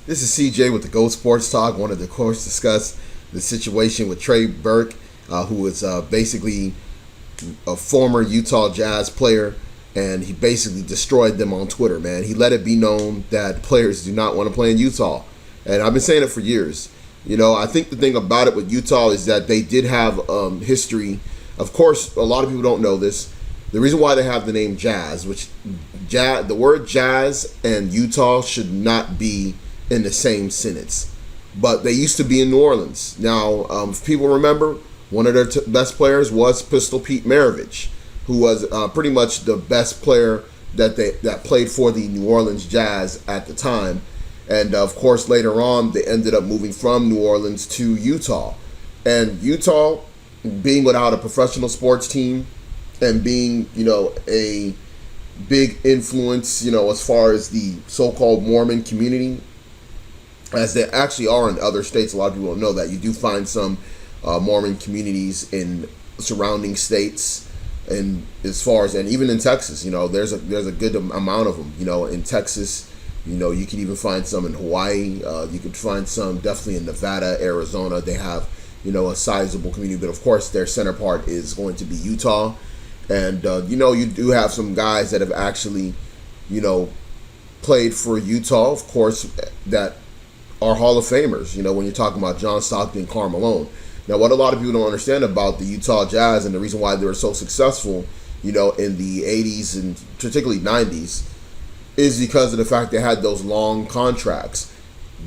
This is CJ with the Gold Sports Talk. Wanted to, of course, discuss the situation with Trey Burke, who was basically a former Utah Jazz player, and he basically destroyed them on Twitter, man. He let it be known that players do not want to play in Utah. And I've been saying it for years. I think the thing about it with Utah is that they did have history. Of course, a lot of people don't know this. The reason why they have the name Jazz, the word Jazz and Utah should not be in the same sentence. But they used to be in New Orleans. Now, if people remember, one of their best players was Pistol Pete Maravich, who was pretty much the best player that played for the New Orleans Jazz at the time. And of course, later on, they ended up moving from New Orleans to Utah. And Utah, being without a professional sports team and being, a big influence, as far as the so-called Mormon community, as they actually are in other states. A lot of people don't know that. You do find some Mormon communities in surrounding states, and even in Texas, there's a good amount of them. In Texas, you can even find some in Hawaii. You could find some definitely in Nevada, Arizona. They have, a sizable community. But of course, their center part is going to be Utah. And, you do have some guys that have actually, played for Utah, of course, that are Hall of Famers, when you're talking about John Stockton and Karl Malone. Now, what a lot of people don't understand about the Utah Jazz and the reason why they were so successful, in the 80s and particularly 90s, is because of the fact they had those long contracts.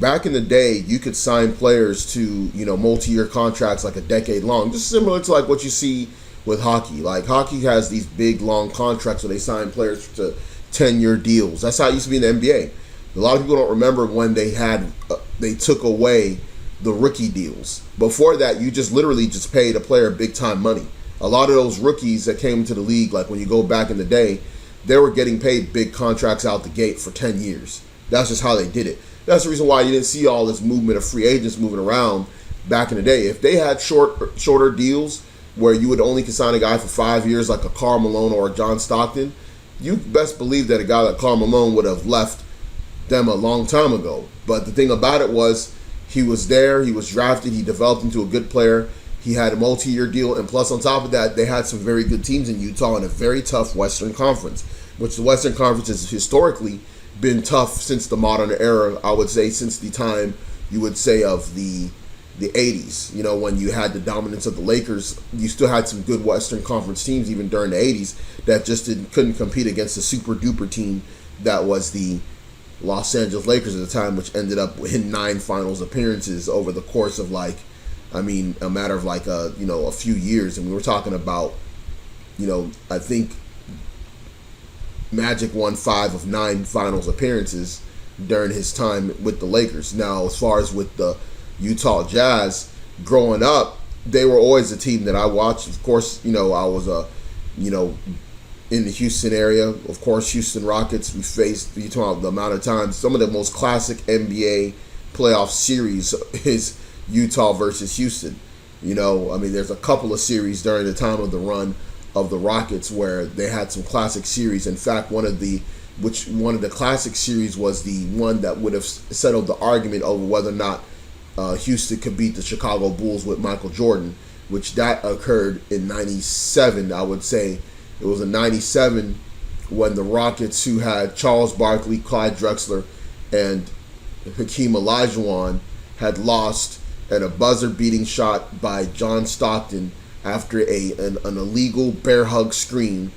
Back in the day, you could sign players to, multi-year contracts like a decade long, just similar to like what you see with hockey. Like hockey has these big, long contracts where they sign players to 10-year deals. That's how it used to be in the NBA. A lot of people don't remember when they took away the rookie deals. Before that, you just literally just paid a player big time money. A lot of those rookies that came into the league, like when you go back in the day, they were getting paid big contracts out the gate for 10 years. That's just how they did it. That's the reason why you didn't see all this movement of free agents moving around back in the day. If they had shorter deals where you would only consign a guy for 5 years, like a Karl Malone or a John Stockton, you best believe that a guy like Karl Malone would have left them a long time ago. But the thing about it was, he was there, he was drafted, he developed into a good player, he had a multi-year deal, and plus on top of that, they had some very good teams in Utah in a very tough Western Conference, which the Western Conference has historically been tough since the modern era. I would say since the time, you would say, of the 80s, when you had the dominance of the Lakers. You still had some good Western Conference teams even during the 80s that just couldn't compete against the super duper team that was the Los Angeles Lakers at the time, which ended up in 9 finals appearances over the course of a matter of a few years. And we were talking about, I think Magic won 5 of 9 finals appearances during his time with the Lakers. Now, as far as with the Utah Jazz, growing up, they were always a team that I watched. Of course, I was in the Houston area. Of course, Houston Rockets, we faced, you talk about the amount of times, some of the most classic NBA playoff series is Utah versus Houston. There's a couple of series during the time of the run of the Rockets where they had some classic series. In fact, one of the classic series was the one that would have settled the argument over whether or not Houston could beat the Chicago Bulls with Michael Jordan, which that occurred in 97, I would say. It was in 97 when the Rockets, who had Charles Barkley, Clyde Drexler, and Hakeem Olajuwon, had lost at a buzzer-beating shot by John Stockton after an illegal bear hug screen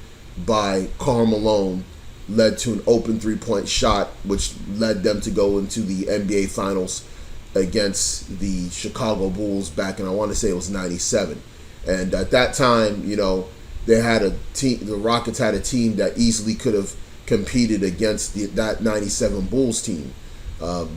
by Karl Malone led to an open three-point shot, which led them to go into the NBA Finals against the Chicago Bulls back in, I want to say it was 97. And at that time, they had a team. The Rockets had a team that easily could have competed against that 97 Bulls team, but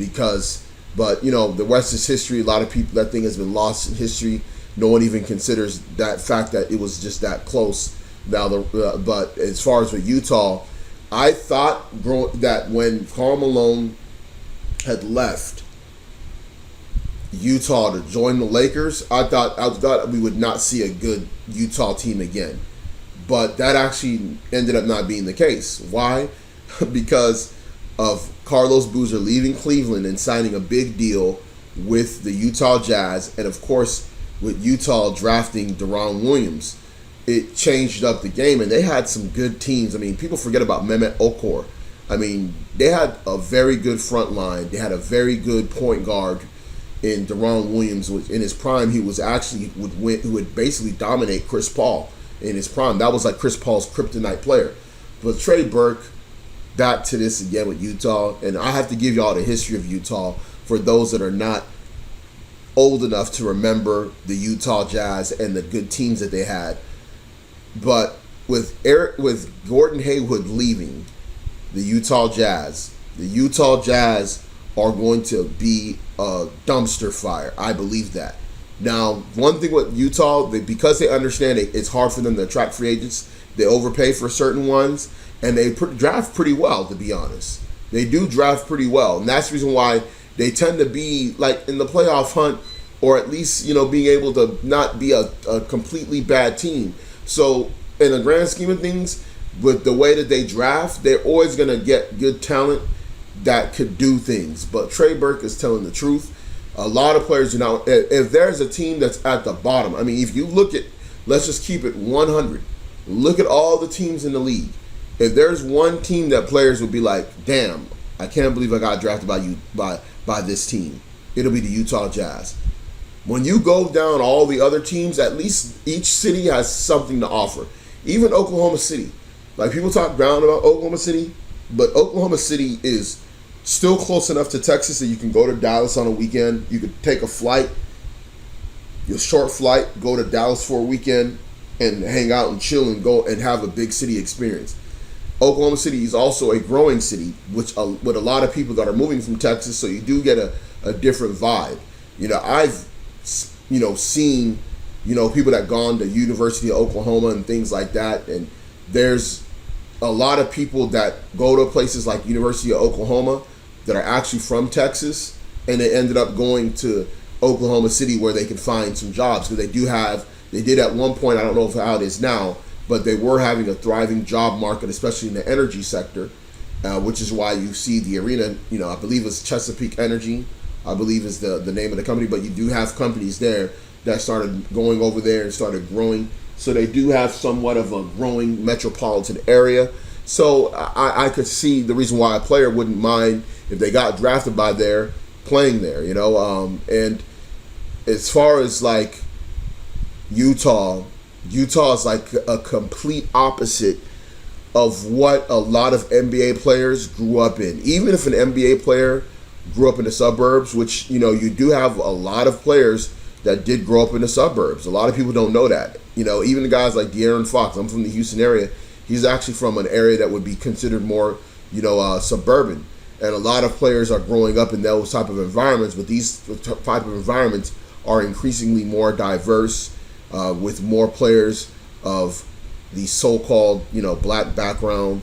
the West is history. A lot of people, that thing has been lost in history. No one even considers that fact that it was just that close. Now, but as far as with Utah, I thought that when Karl Malone had left Utah to join the Lakers, I thought we would not see a good Utah team again. But that actually ended up not being the case. Why? Because of Carlos Boozer leaving Cleveland and signing a big deal with the Utah Jazz, and of course with Utah drafting Deron Williams, it changed up the game, and they had some good teams. I mean, people forget about Mehmet Okur. I mean, they had a very good front line. They had a very good point guard in Deron Williams. In his prime, he was actually who would basically dominate Chris Paul in his prime. That was like Chris Paul's kryptonite player. But Trey Burke, back to this again with Utah, and I have to give y'all the history of Utah for those that are not old enough to remember the Utah Jazz and the good teams that they had. But with Gordon Hayward leaving the Utah Jazz are going to be a dumpster fire. I believe that. Now, one thing with Utah, because they understand it's hard for them to attract free agents, they overpay for certain ones, and they draft pretty well, to be honest. They do draft pretty well, and that's the reason why they tend to be like in the playoff hunt, or at least, being able to not be a completely bad team. So in the grand scheme of things, with the way that they draft, they're always going to get good talent that could do things. But Trey Burke is telling the truth. A lot of players do not. If there's a team that's at the bottom, I mean, if you look at, let's just keep it 100. Look at all the teams in the league. If there's one team that players would be like, damn, I can't believe I got drafted by this team, it'll be the Utah Jazz. When you go down all the other teams, at least each city has something to offer. Even Oklahoma City. Like, people talk down about Oklahoma City, but Oklahoma City is still close enough to Texas that you can go to Dallas on a weekend. You could take a flight, your short flight, go to Dallas for a weekend and hang out and chill and go and have a big city experience. Oklahoma City is also a growing city, with a lot of people that are moving from Texas, so you do get a different vibe. I've seen people that gone to University of Oklahoma and things like that, and there's a lot of people that go to places like University of Oklahoma that are actually from Texas, and they ended up going to Oklahoma City where they can find some jobs, because they did at one point, I don't know how it is now, but they were having a thriving job market, especially in the energy sector, which is why you see the arena, I believe it's Chesapeake Energy, I believe is the name of the company, but you do have companies there that started going over there and started growing. So they do have somewhat of a growing metropolitan area. So I could see the reason why a player wouldn't mind if they got drafted by there, playing there, and as far as like Utah is like a complete opposite of what a lot of NBA players grew up in. Even if an NBA player grew up in the suburbs, which, you do have a lot of players that did grow up in the suburbs. A lot of people don't know that. Even the guys like De'Aaron Fox, I'm from the Houston area, he's actually from an area that would be considered more, suburban. And a lot of players are growing up in those type of environments, but these type of environments are increasingly more diverse, with more players of the so-called, black background,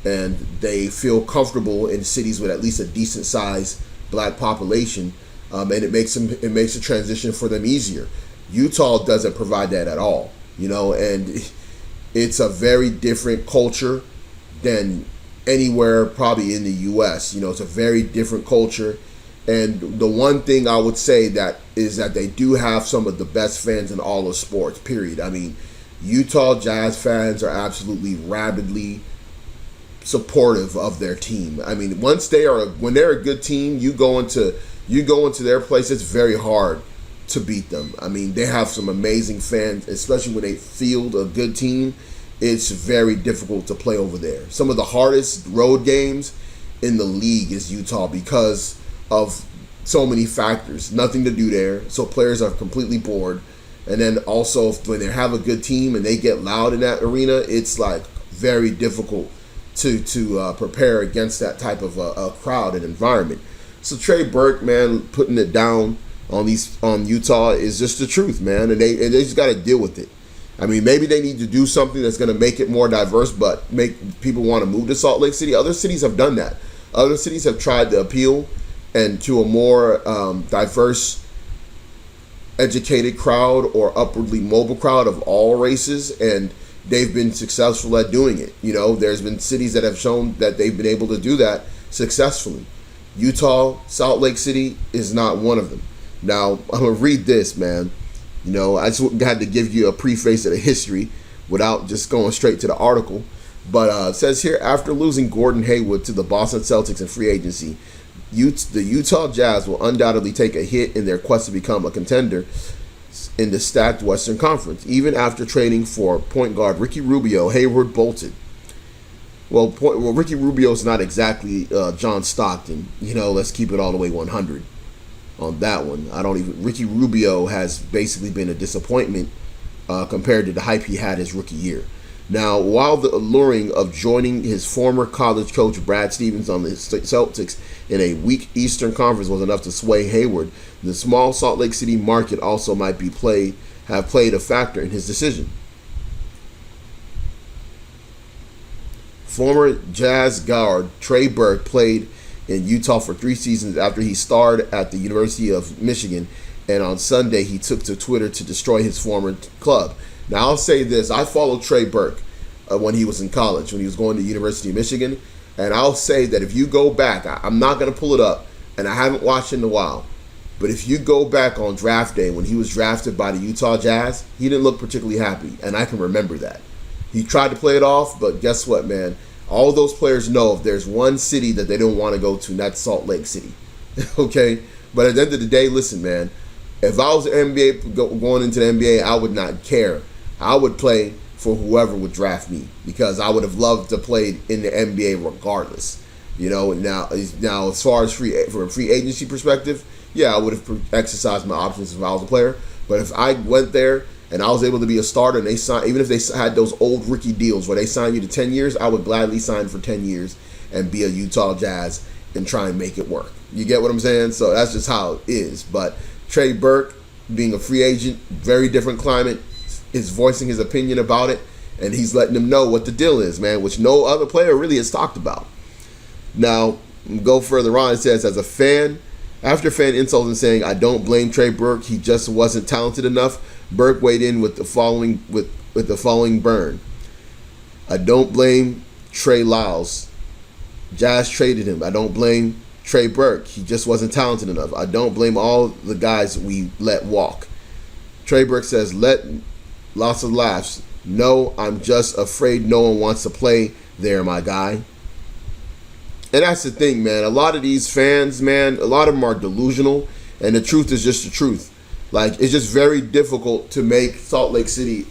and they feel comfortable in cities with at least a decent sized black population, and it makes the transition for them easier. Utah doesn't provide that at all, and it's a very different culture than anywhere probably in the U.S. It's a very different culture, and the one thing I would say that is that they do have some of the best fans in all of sports, period. I mean, Utah Jazz fans are absolutely rabidly supportive of their team. I mean, when they're a good team, you go into their place, it's very hard to beat them. I mean, they have some amazing fans, especially when they field a good team. It's very difficult to play over there. Some of the hardest road games in the league is Utah because of so many factors. Nothing to do there, so players are completely bored. And then also when they have a good team and they get loud in that arena, it's like very difficult to prepare against that type of a crowd and environment. So Trey Burke, man, putting it down on Utah is just the truth, man, and they just got to deal with it. I mean, maybe they need to do something that's going to make it more diverse, but make people want to move to Salt Lake City. Other cities have done that. Other cities have tried to appeal and to a more diverse, educated crowd or upwardly mobile crowd of all races, and they've been successful at doing it. There's been cities that have shown that they've been able to do that successfully. Utah, Salt Lake City is not one of them. Now, I'm going to read this, man. I just had to give you a preface of the history without just going straight to the article. But it says here, after losing Gordon Hayward to the Boston Celtics in free agency, the Utah Jazz will undoubtedly take a hit in their quest to become a contender in the stacked Western Conference. Even after trading for point guard Ricky Rubio, Hayward bolted. Well, Ricky Rubio's not exactly John Stockton. Let's keep it all the way 100 on that one. Ricky Rubio has basically been a disappointment compared to the hype he had his rookie year. Now, while the alluring of joining his former college coach Brad Stevens on the Celtics in a weak Eastern Conference was enough to sway Hayward, the small Salt Lake City market also might have played a factor in his decision. Former Jazz guard Trey Burke played in Utah for 3 seasons after he starred at the University of Michigan, and on Sunday he took to Twitter to destroy his former club. Now, I'll say this. I followed Trey Burke when he was in college, when he was going to the University of Michigan. And I'll say that if you go back, I'm not going to pull it up, and I haven't watched it in a while. But if you go back on draft day when he was drafted by the Utah Jazz, he didn't look particularly happy. And I can remember that. He tried to play it off, but guess what, man? All those players know if there's one city that they don't want to go to, and that's Salt Lake City. Okay? But at the end of the day, listen, man. If I was an NBA going into the NBA, I would not care. I would play for whoever would draft me because I would have loved to play in the NBA regardless. Now as far as from a free agency perspective, yeah, I would have exercised my options if I was a player. But if I went there and I was able to be a starter and they signed, even if they had those old rookie deals where they signed you to 10 years, I would gladly sign for 10 years and be a Utah Jazz and try and make it work. You get what I'm saying? So that's just how it is. But Trey Burke, being a free agent, very different climate, is voicing his opinion about it, and he's letting them know what the deal is, man, which no other player really has talked about. Now, go further on. It says, after fan insults and saying, "I don't blame Trey Burke, he just wasn't talented enough," Burke weighed in with the following burn. "I don't blame Trey Lyles. Jazz traded him. I don't blame Trey Burke. He just wasn't talented enough. I don't blame all the guys we let walk." Trey Burke says, lots of laughs. "No, I'm just afraid no one wants to play there, my guy." And that's the thing, man. A lot of these fans, man, a lot of them are delusional, and the truth is just the truth. Like, it's just very difficult to make Salt Lake City,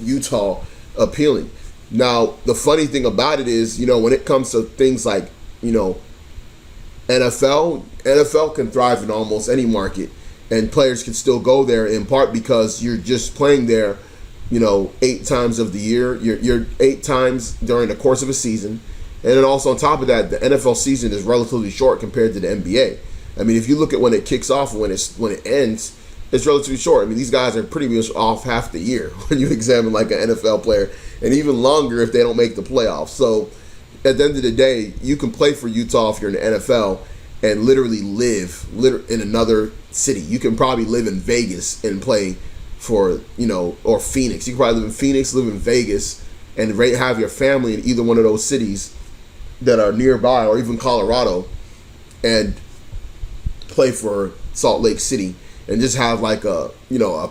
Utah, appealing. Now, the funny thing about it is, when it comes to things like, NFL can thrive in almost any market, and players can still go there in part because you're just playing there 8 times of the year. You're 8 times during the course of a season. And then also on top of that, the NFL season is relatively short compared to the NBA. I mean, if you look at when it kicks off and when it ends, it's relatively short. I mean, these guys are pretty much off half the year when you examine like an NFL player, and even longer if they don't make the playoffs. So at the end of the day, you can play for Utah if you're in the NFL and literally live in another city. You can probably live in Vegas and play for, or Phoenix. You can probably live in Phoenix, live in Vegas, and have your family in either one of those cities that are nearby, or even Colorado, and play for Salt Lake City and just have like a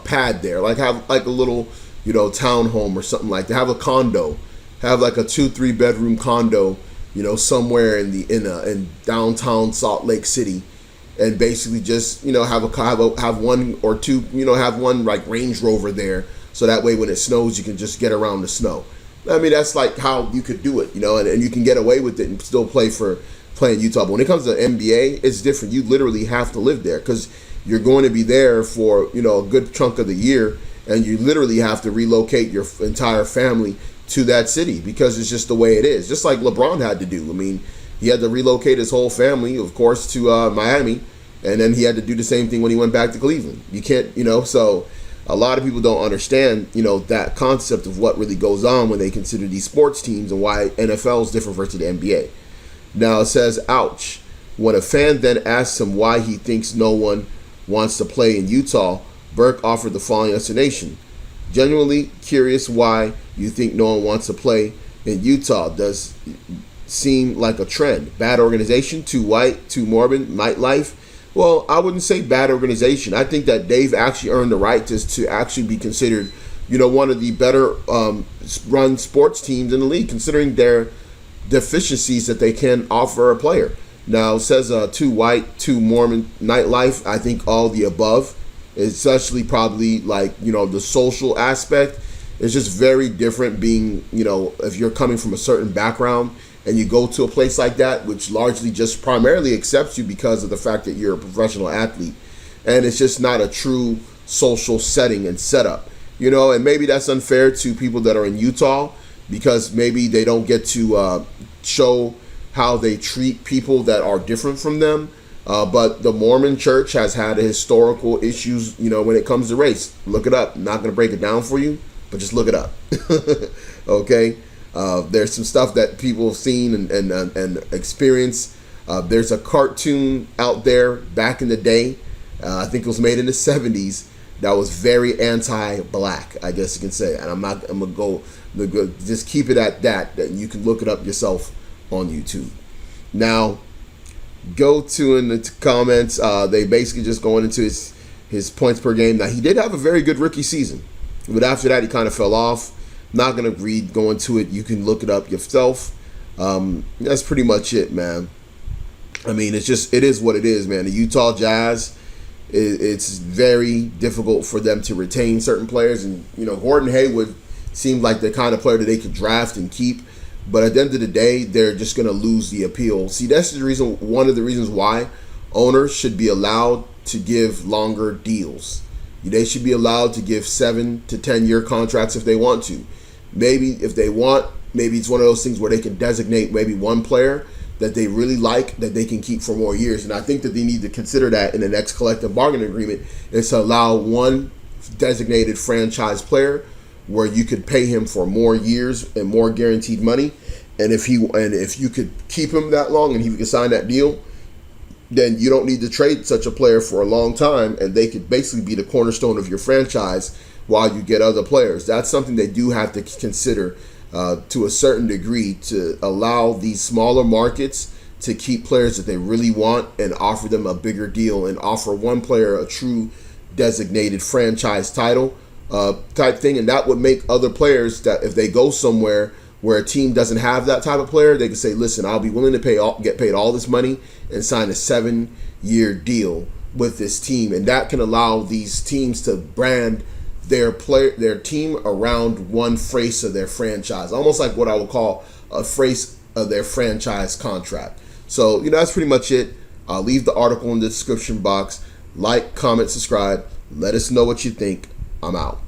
pad there, like have like a little townhome or something like that. Have a condo, have like a 2-3 bedroom condo, somewhere in downtown Salt Lake City, and basically just have one or two, have one like Range Rover there, so that way when it snows you can just get around the snow. I mean, that's like how you could do it, and you can get away with it and still play in Utah. But when it comes to NBA, it's different. You literally have to live there because you're going to be there for a good chunk of the year, and you literally have to relocate your entire family to that city because it's just the way it is. Just like LeBron had to do. I mean, he had to relocate his whole family, of course, to Miami, and then he had to do the same thing when he went back to Cleveland. You can't, so a lot of people don't understand, that concept of what really goes on when they consider these sports teams and why NFL is different versus the NBA. Now it says, ouch. When a fan then asks him why he thinks no one wants to play in Utah, Burke offered the following explanation. Genuinely curious why you think no one wants to play in Utah. seem like a trend. Bad organization, too white, too morbid, nightlife. Well, I wouldn't say bad organization. I think that they've actually earned the right to actually be considered, one of the better run sports teams in the league, considering their deficiencies that they can offer a player. Now, it says too white, too Mormon nightlife. I think all the above, especially probably the social aspect is just very different being, if you're coming from a certain background and you go to a place like that, which largely just primarily accepts you because of the fact that you're a professional athlete. And it's just not a true social setting and setup, and maybe that's unfair to people that are in Utah because maybe they don't get to show how they treat people that are different from them. But the Mormon church has had historical issues, when it comes to race. Look it up. I'm not going to break it down for you, but just look it up. Okay? There's some stuff that people have seen and experienced. There's a cartoon out there back in the day. I think it was made in the 70s. That was very anti-black, I guess you can say. And I'm going to go just keep it at that you can look it up yourself on YouTube. Now, go to in the comments. They basically just going into his points per game. Now, he did have a very good rookie season, but after that, he kind of fell off. Not going to go into it. You can look it up yourself. That's pretty much it, man. I mean, it is what it is, man. The Utah Jazz, it's very difficult for them to retain certain players. And, Gordon Hayward seemed like the kind of player that they could draft and keep. But at the end of the day, they're just going to lose the appeal. See, that's one of the reasons why owners should be allowed to give longer deals. They should be allowed to give 7 to 10 year contracts if they want to. Maybe if they want, maybe it's one of those things where they can designate maybe one player that they really like that they can keep for more years. And I think that they need to consider that in the next collective bargaining agreement is to allow one designated franchise player where you could pay him for more years and more guaranteed money. And if you could keep him that long and he could sign that deal, then you don't need to trade such a player for a long time, and they could basically be the cornerstone of your franchise while you get other players. That's something they do have to consider to a certain degree, to allow these smaller markets to keep players that they really want and offer them a bigger deal and offer one player a true designated franchise title type thing. And that would make other players that if they go somewhere where a team doesn't have that type of player, they can say, listen, I'll be willing to get paid all this money and sign a 7-year deal with this team. And that can allow these teams to brand their team around one phrase of their franchise, almost like what I would call a phrase of their franchise contract. So, that's pretty much it. I'll leave the article in the description box. Like, comment, subscribe. Let us know what you think. I'm out.